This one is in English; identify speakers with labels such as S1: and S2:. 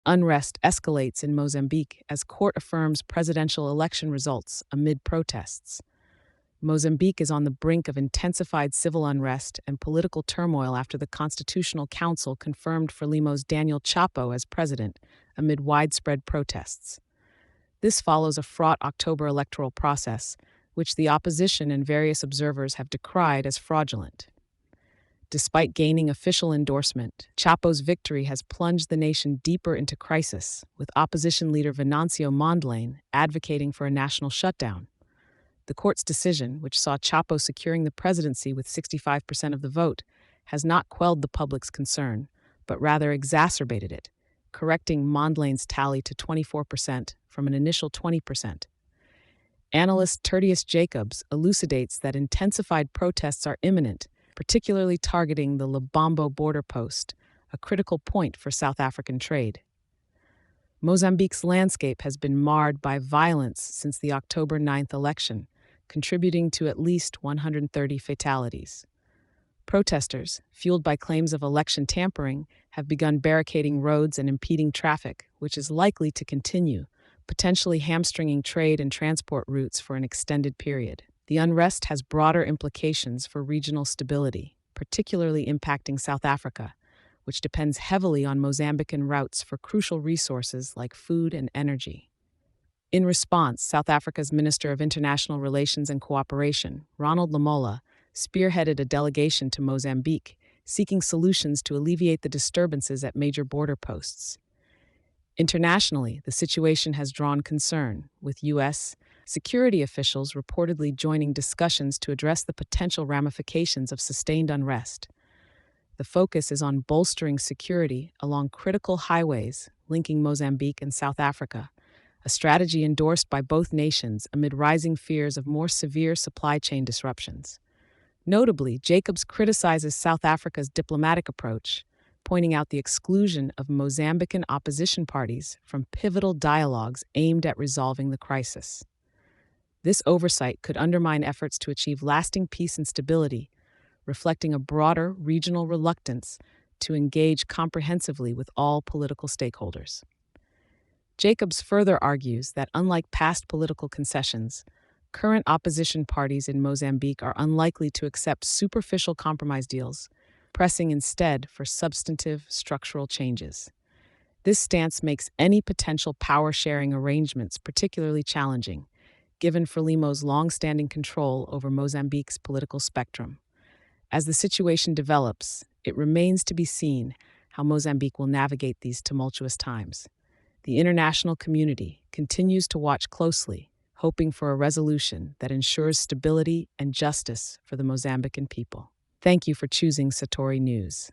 S1: Unrest escalates in Mozambique as court affirms presidential election results amid protests. Mozambique is on the brink of intensified civil unrest and political turmoil after the Constitutional Council confirmed Frelimo's Daniel Chapo as president amid widespread protests. This follows a fraught October electoral process, which the opposition and various observers have decried as fraudulent. Despite gaining official endorsement, Chapo's victory has plunged the nation deeper into crisis, with opposition leader Venancio Mondlane advocating for a national shutdown. The court's decision, which saw Chapo securing the presidency with 65% of the vote, has not quelled the public's concern, but rather exacerbated it, correcting Mondlane's tally to 24% from an initial 20%. Analyst Tertius Jacobs elucidates that intensified protests are imminent, particularly targeting the Lebombo border post, a critical point for South African trade. Mozambique's landscape has been marred by violence since the October 9th election, contributing to at least 130 fatalities. Protesters, fueled by claims of election tampering, have begun barricading roads and impeding traffic, which is likely to continue, potentially hamstringing trade and transport routes for an extended period. The unrest has broader implications for regional stability, particularly impacting South Africa, which depends heavily on Mozambican routes for crucial resources like food and energy. In response, South Africa's Minister of International Relations and Cooperation, Ronald Lamola, spearheaded a delegation to Mozambique, seeking solutions to alleviate the disturbances at major border posts. Internationally, the situation has drawn concern, with U.S. security officials reportedly joining discussions to address the potential ramifications of sustained unrest. The focus is on bolstering security along critical highways linking Mozambique and South Africa, a strategy endorsed by both nations amid rising fears of more severe supply chain disruptions. Notably, Jacobs criticizes South Africa's diplomatic approach, pointing out the exclusion of Mozambican opposition parties from pivotal dialogues aimed at resolving the crisis. This oversight could undermine efforts to achieve lasting peace and stability, reflecting a broader regional reluctance to engage comprehensively with all political stakeholders. Jacobs further argues that unlike past political concessions, current opposition parties in Mozambique are unlikely to accept superficial compromise deals, pressing instead for substantive structural changes. This stance makes any potential power-sharing arrangements particularly challenging, given Frelimo's long-standing control over Mozambique's political spectrum. As the situation develops, it remains to be seen how Mozambique will navigate these tumultuous times. The international community continues to watch closely, hoping for a resolution that ensures stability and justice for the Mozambican people. Thank you for choosing Satori News.